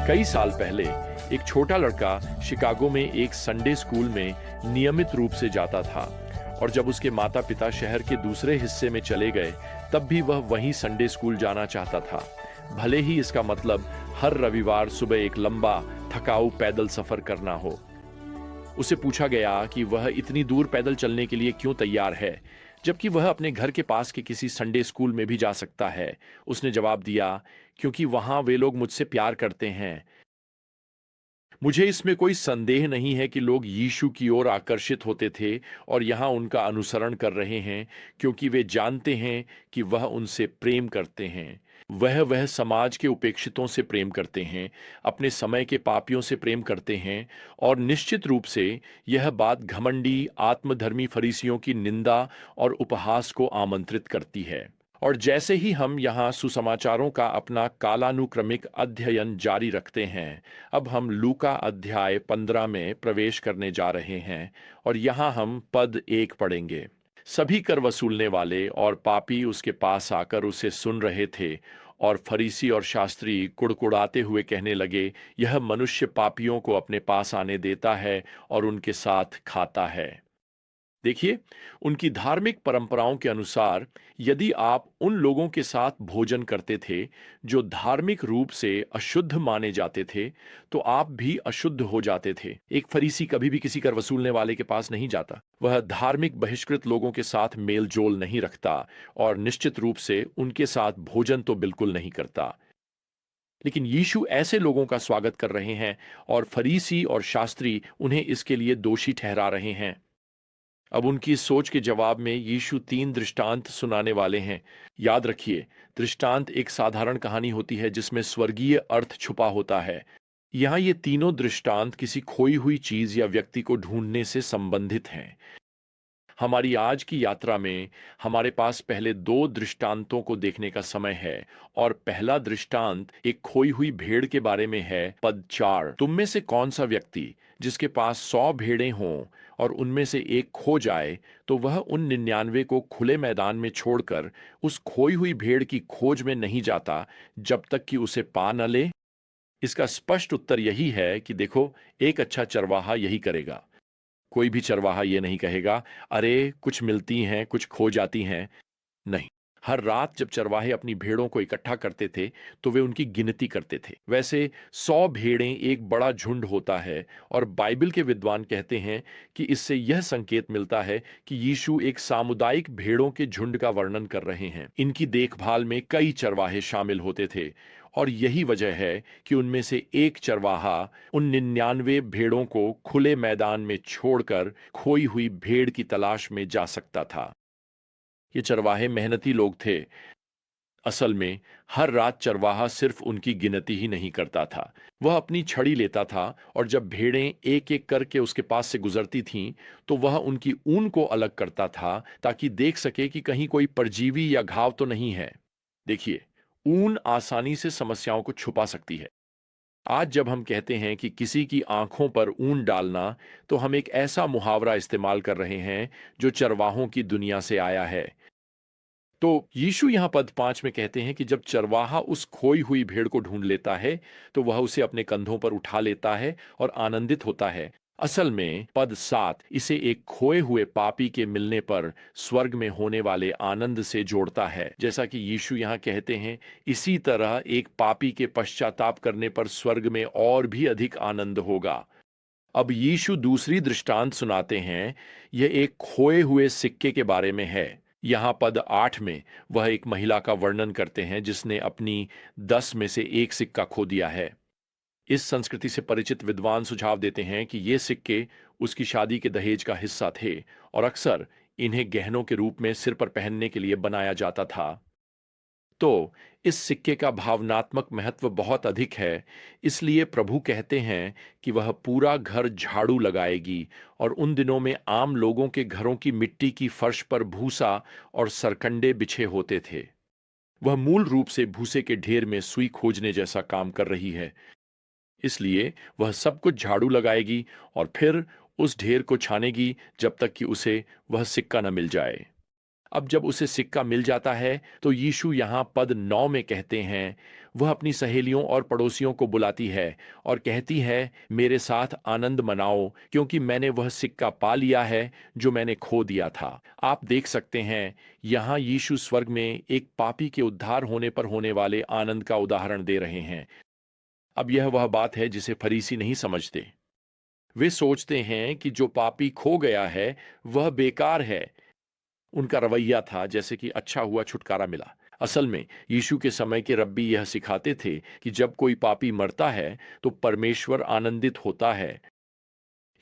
कई साल पहले एक छोटा लड़का शिकागो में एक संडे स्कूल में नियमित रूप से जाता था और जब उसके माता पिता शहर के दूसरे हिस्से में चले गए तब भी वह वहीं संडे स्कूल जाना चाहता था, भले ही इसका मतलब हर रविवार सुबह एक लंबा थकाऊ पैदल सफर करना हो। उसे पूछा गया कि वह इतनी दूर पैदल चलने के लिए क्यों तैयार है, जबकि वह अपने घर के पास के किसी संडे स्कूल में भी जा सकता है। उसने जवाब दिया, क्योंकि वहां वे लोग मुझसे प्यार करते हैं। मुझे इसमें कोई संदेह नहीं है कि लोग यीशु की ओर आकर्षित होते थे और यहाँ उनका अनुसरण कर रहे हैं, क्योंकि वे जानते हैं कि वह उनसे प्रेम करते हैं। वह समाज के उपेक्षितों से प्रेम करते हैं, अपने समय के पापियों से प्रेम करते हैं और निश्चित रूप से यह बात घमंडी आत्मधर्मी फरीसियों की निंदा और उपहास को आमंत्रित करती है। और जैसे ही हम यहाँ सुसमाचारों का अपना कालानुक्रमिक अध्ययन जारी रखते हैं, अब हम लूका अध्याय 15 में प्रवेश करने जा रहे हैं और यहाँ हम पद 1 पढ़ेंगे। सभी कर वसूलने वाले और पापी उसके पास आकर उसे सुन रहे थे और फरीसी और शास्त्री कुड़कुड़ाते हुए कहने लगे, यह मनुष्य पापियों को अपने पास आने देता है और उनके साथ खाता है। देखिए, उनकी धार्मिक परंपराओं के अनुसार यदि आप उन लोगों के साथ भोजन करते थे जो धार्मिक रूप से अशुद्ध माने जाते थे, तो आप भी अशुद्ध हो जाते थे। एक फरीसी कभी भी किसी कर वसूलने वाले के पास नहीं जाता। वह धार्मिक बहिष्कृत लोगों के साथ मेल जोल नहीं रखता और निश्चित रूप से उनके साथ भोजन तो बिल्कुल नहीं करता। लेकिन यीशु ऐसे लोगों का स्वागत कर रहे हैं और फरीसी और शास्त्री उन्हें इसके लिए दोषी ठहरा रहे हैं। अब उनकी इस सोच के जवाब में यीशु 3 दृष्टांत सुनाने वाले हैं। याद रखिए, दृष्टांत एक साधारण कहानी होती है जिसमें स्वर्गीय अर्थ छुपा होता है। यहाँ ये तीनों दृष्टांत किसी खोई हुई चीज या व्यक्ति को ढूंढने से संबंधित हैं। हमारी आज की यात्रा में हमारे पास पहले 2 दृष्टांतों को देखने का समय है और पहला दृष्टांत एक खोई हुई भेड़ के बारे में है। पद 4, तुम में से कौन सा व्यक्ति जिसके पास 100 भेड़ें हों और उनमें से एक खो जाए तो वह उन 99 को खुले मैदान में छोड़कर उस खोई हुई भेड़ की खोज में नहीं जाता जब तक कि उसे पा न ले। इसका स्पष्ट उत्तर यही है कि देखो, एक अच्छा चरवाहा यही करेगा। कोई भी चरवाहा ये नहीं कहेगा, अरे कुछ मिलती हैं कुछ खो जाती हैं। नहीं, हर रात जब चरवाहे अपनी भेड़ों को इकट्ठा करते थे तो वे उनकी गिनती करते थे। वैसे 100 भेड़ें एक बड़ा झुंड होता है और बाइबल के विद्वान कहते हैं कि इससे यह संकेत मिलता है कि यीशु एक सामुदायिक भेड़ों के झुंड का वर्णन कर रहे हैं। इनकी देखभाल में कई चरवाहे शामिल होते थे और यही वजह है कि उनमें से एक चरवाहा उन 99 भेड़ों को खुले मैदान में छोड़कर खोई हुई भेड़ की तलाश में जा सकता था। ये चरवाहे मेहनती लोग थे। असल में हर रात चरवाहा सिर्फ उनकी गिनती ही नहीं करता था, वह अपनी छड़ी लेता था और जब भेड़ें एक एक करके उसके पास से गुजरती थीं तो वह उनकी ऊन को अलग करता था ताकि देख सके कि कहीं कोई परजीवी या घाव तो नहीं है। देखिए, ऊन आसानी से समस्याओं को छुपा सकती है। आज जब हम कहते हैं कि किसी की आंखों पर ऊन डालना, तो हम एक ऐसा मुहावरा इस्तेमाल कर रहे हैं जो चरवाहों की दुनिया से आया है। तो यीशु यहां पद 5 में कहते हैं कि जब चरवाहा उस खोई हुई भेड़ को ढूंढ लेता है तो वह उसे अपने कंधों पर उठा लेता है और आनंदित होता है। असल में पद 7 इसे एक खोए हुए पापी के मिलने पर स्वर्ग में होने वाले आनंद से जोड़ता है। जैसा कि यीशु यहां कहते हैं, इसी तरह एक पापी के पश्चाताप करने पर स्वर्ग में और भी अधिक आनंद होगा। अब यीशु दूसरी दृष्टांत सुनाते हैं। यह एक खोए हुए सिक्के के बारे में है। यहाँ पद 8 में वह एक महिला का वर्णन करते हैं जिसने अपनी 10 में से एक सिक्का खो दिया है। इस संस्कृति से परिचित विद्वान सुझाव देते हैं कि ये सिक्के उसकी शादी के दहेज का हिस्सा थे और अक्सर इन्हें गहनों के रूप में सिर पर पहनने के लिए बनाया जाता था। तो इस सिक्के का भावनात्मक महत्व बहुत अधिक है, इसलिए प्रभु कहते हैं कि वह पूरा घर झाड़ू लगाएगी और उन दिनों में आम लोगों के घरों की मिट्टी की फर्श पर भूसा और सरकंडे बिछे होते थे। वह मूल रूप से भूसे के ढेर में सुई खोजने जैसा काम कर रही है। इसलिए वह सब कुछ झाड़ू लगाएगी और फिर उस ढेर को छानेगी जब तक कि उसे वह सिक्का न मिल जाए। अब जब उसे सिक्का मिल जाता है तो यीशु यहाँ पद 9 में कहते हैं, वह अपनी सहेलियों और पड़ोसियों को बुलाती है और कहती है, मेरे साथ आनंद मनाओ क्योंकि मैंने वह सिक्का पा लिया है जो मैंने खो दिया था। आप देख सकते हैं, यहाँ यीशु स्वर्ग में एक पापी के उद्धार होने पर होने वाले आनंद का उदाहरण दे रहे हैं। अब यह वह बात है जिसे फरीसी नहीं समझते। वे सोचते हैं कि जो पापी खो गया है वह बेकार है। उनका रवैया था जैसे कि अच्छा हुआ छुटकारा मिला। असल में यीशु के समय के रब्बी यह सिखाते थे कि जब कोई पापी मरता है तो परमेश्वर आनंदित होता है।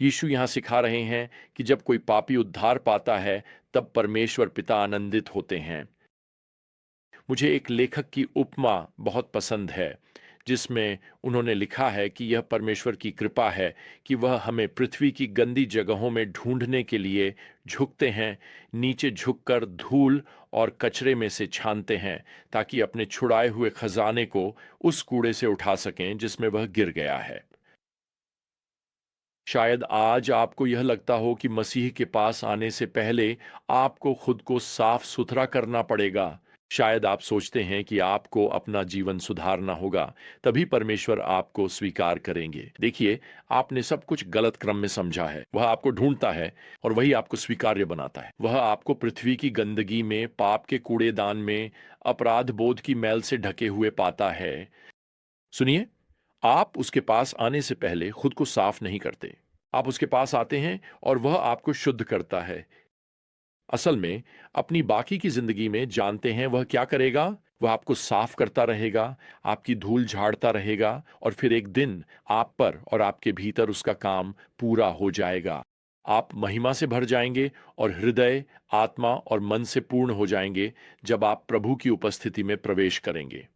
यीशु यहाँ सिखा रहे हैं कि जब कोई पापी उद्धार पाता है तब परमेश्वर पिता आनंदित होते हैं। मुझे एक लेखक की उपमा बहुत पसंद है जिसमें उन्होंने लिखा है कि यह परमेश्वर की कृपा है कि वह हमें पृथ्वी की गंदी जगहों में ढूंढने के लिए झुकते हैं, नीचे झुककर धूल और कचरे में से छानते हैं ताकि अपने छुड़ाए हुए खजाने को उस कूड़े से उठा सकें जिसमें वह गिर गया है। शायद आज आपको यह लगता हो कि मसीह के पास आने से पहले आपको खुद को साफ सुथरा करना पड़ेगा। शायद आप सोचते हैं कि आपको अपना जीवन सुधारना होगा, तभी परमेश्वर आपको स्वीकार करेंगे। देखिए, आपने सब कुछ गलत क्रम में समझा है। वह आपको ढूंढता है और वही आपको स्वीकार्य बनाता है। वह आपको पृथ्वी की गंदगी में, पाप के कूड़ेदान में, अपराध बोध की मैल से ढके हुए पाता है। सुनिए, आप उसके पास आने से पहले खुद को साफ नहीं करते। आप उसके पास आते हैं और वह आपको शुद्ध करता है। असल में अपनी बाकी की जिंदगी में जानते हैं वह क्या करेगा? वह आपको साफ करता रहेगा, आपकी धूल झाड़ता रहेगा और फिर एक दिन आप पर और आपके भीतर उसका काम पूरा हो जाएगा। आप महिमा से भर जाएंगे और हृदय, आत्मा और मन से पूर्ण हो जाएंगे जब आप प्रभु की उपस्थिति में प्रवेश करेंगे।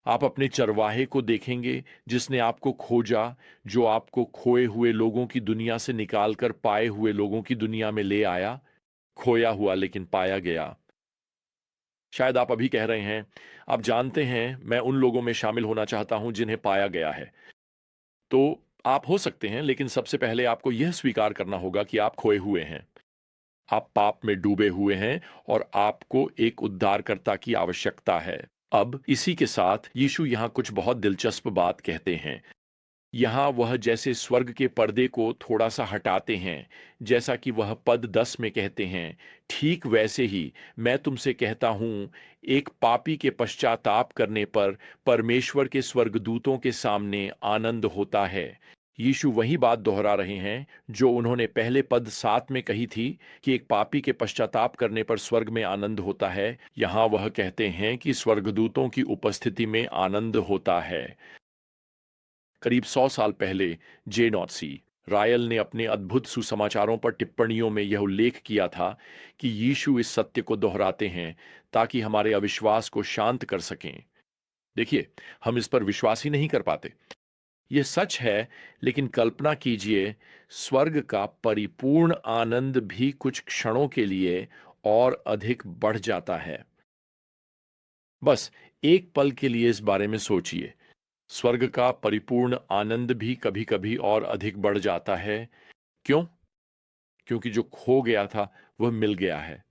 आप अपने चरवाहे को देखेंगे जिसने आपको खोजा, जो आपको खोए हुए लोगों की दुनिया से निकालकर पाए हुए लोगों की दुनिया में ले आया। खोया हुआ लेकिन पाया गया। शायद आप अभी कह रहे हैं, आप जानते हैं मैं उन लोगों में शामिल होना चाहता हूं जिन्हें पाया गया है। तो आप हो सकते हैं, लेकिन सबसे पहले आपको यह स्वीकार करना होगा कि आप खोए हुए हैं। आप पाप में डूबे हुए हैं और आपको एक उद्धारकर्ता की आवश्यकता है। अब इसी के साथ यीशु यहां कुछ बहुत दिलचस्प बात कहते हैं। यहाँ वह जैसे स्वर्ग के पर्दे को थोड़ा सा हटाते हैं, जैसा कि वह पद 10 में कहते हैं, ठीक वैसे ही मैं तुमसे कहता हूं, एक पापी के पश्चाताप करने पर परमेश्वर के स्वर्गदूतों के सामने आनंद होता है। यीशु वही बात दोहरा रहे हैं जो उन्होंने पहले पद 7 में कही थी कि एक पापी के पश्चाताप करने पर स्वर्ग में आनंद होता है। यहाँ वह कहते हैं कि स्वर्गदूतों की उपस्थिति में आनंद होता है। करीब 100 साल पहले जे नॉटसी रायल ने अपने अद्भुत सुसमाचारों पर टिप्पणियों में यह उल्लेख किया था कि यीशु इस सत्य को दोहराते हैं ताकि हमारे अविश्वास को शांत कर सकें। देखिए, हम इस पर विश्वास ही नहीं कर पाते। यह सच है, लेकिन कल्पना कीजिए, स्वर्ग का परिपूर्ण आनंद भी कुछ क्षणों के लिए और अधिक बढ़ जाता है। बस एक पल के लिए इस बारे में सोचिए। स्वर्ग का परिपूर्ण आनंद भी कभी कभी और अधिक बढ़ जाता है। क्यों? क्योंकि जो खो गया था वह मिल गया है।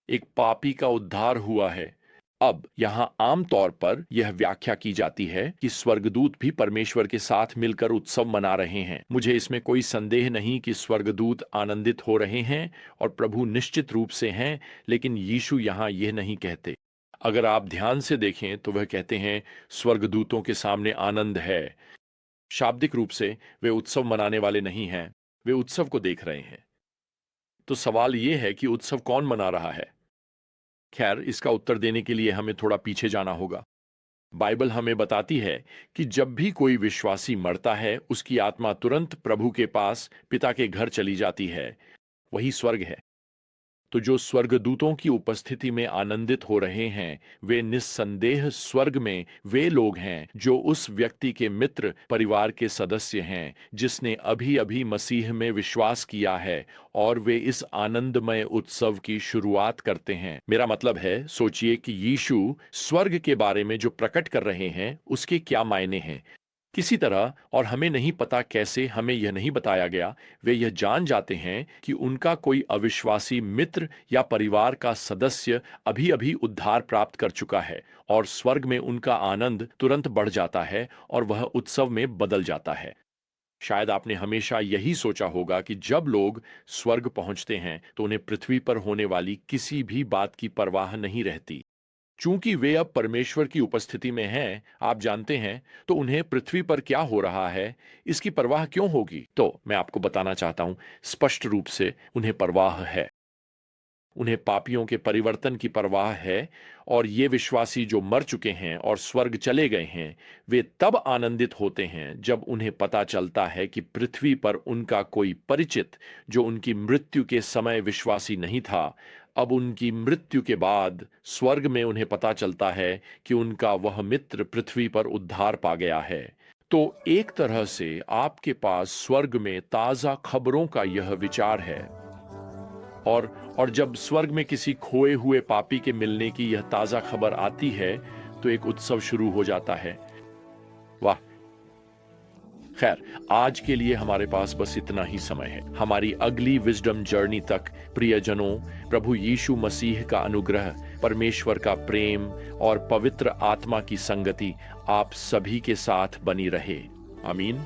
एक पापी का उद्धार हुआ है। अब यहां आमतौर पर यह व्याख्या की जाती है कि स्वर्गदूत भी परमेश्वर के साथ मिलकर उत्सव मना रहे हैं। मुझे इसमें कोई संदेह नहीं कि स्वर्गदूत आनंदित हो रहे हैं और प्रभु निश्चित रूप से हैं, लेकिन यीशु यहां यह नहीं कहते। अगर आप ध्यान से देखें तो वह कहते हैं स्वर्गदूतों के सामने आनंद है। शाब्दिक रूप से वे उत्सव मनाने वाले नहीं हैं, वे उत्सव को देख रहे हैं। तो सवाल यह है कि उत्सव कौन मना रहा है? खैर, इसका उत्तर देने के लिए हमें थोड़ा पीछे जाना होगा। बाइबल हमें बताती है कि जब भी कोई विश्वासी मरता है, उसकी आत्मा तुरंत प्रभु के पास पिता के घर चली जाती है। वही स्वर्ग है। तो जो स्वर्गदूतों की उपस्थिति में आनंदित हो रहे हैं, वे निस्संदेह स्वर्ग में वे लोग हैं जो उस व्यक्ति के मित्र परिवार के सदस्य हैं जिसने अभी अभी मसीह में विश्वास किया है, और वे इस आनंदमय उत्सव की शुरुआत करते हैं। मेरा मतलब है, सोचिए कि यीशु स्वर्ग के बारे में जो प्रकट कर रहे हैं उसके क्या मायने हैं। किसी तरह, और हमें नहीं पता कैसे, हमें यह नहीं बताया गया, वे यह जान जाते हैं कि उनका कोई अविश्वासी मित्र या परिवार का सदस्य अभी अभी उद्धार प्राप्त कर चुका है, और स्वर्ग में उनका आनंद तुरंत बढ़ जाता है और वह उत्सव में बदल जाता है। शायद आपने हमेशा यही सोचा होगा कि जब लोग स्वर्ग पहुंचते हैं तो उन्हें पृथ्वी पर होने वाली किसी भी बात की परवाह नहीं रहती। चूंकि वे अब परमेश्वर की उपस्थिति में हैं, आप जानते हैं, तो उन्हें पृथ्वी पर क्या हो रहा है इसकी परवाह क्यों होगी? तो मैं आपको बताना चाहता हूं, स्पष्ट रूप से उन्हें परवाह है। उन्हें पापियों के परिवर्तन की परवाह है, और ये विश्वासी जो मर चुके हैं और स्वर्ग चले गए हैं, वे तब आनंदित होते हैं जब उन्हें पता चलता है कि पृथ्वी पर उनका कोई परिचित, जो उनकी मृत्यु के समय विश्वासी नहीं था, अब उनकी मृत्यु के बाद स्वर्ग में उन्हें पता चलता है कि उनका वह मित्र पृथ्वी पर उद्धार पा गया है। तो एक तरह से आपके पास स्वर्ग में ताजा खबरों का यह विचार है। और जब स्वर्ग में किसी खोए हुए पापी के मिलने की यह ताजा खबर आती है, तो एक उत्सव शुरू हो जाता है। वाह! खैर, आज के लिए हमारे पास बस इतना ही समय है। हमारी अगली विजडम जर्नी तक प्रियजनों, प्रभु यीशु मसीह का अनुग्रह, परमेश्वर का प्रेम और पवित्र आत्मा की संगति आप सभी के साथ बनी रहे। आमीन।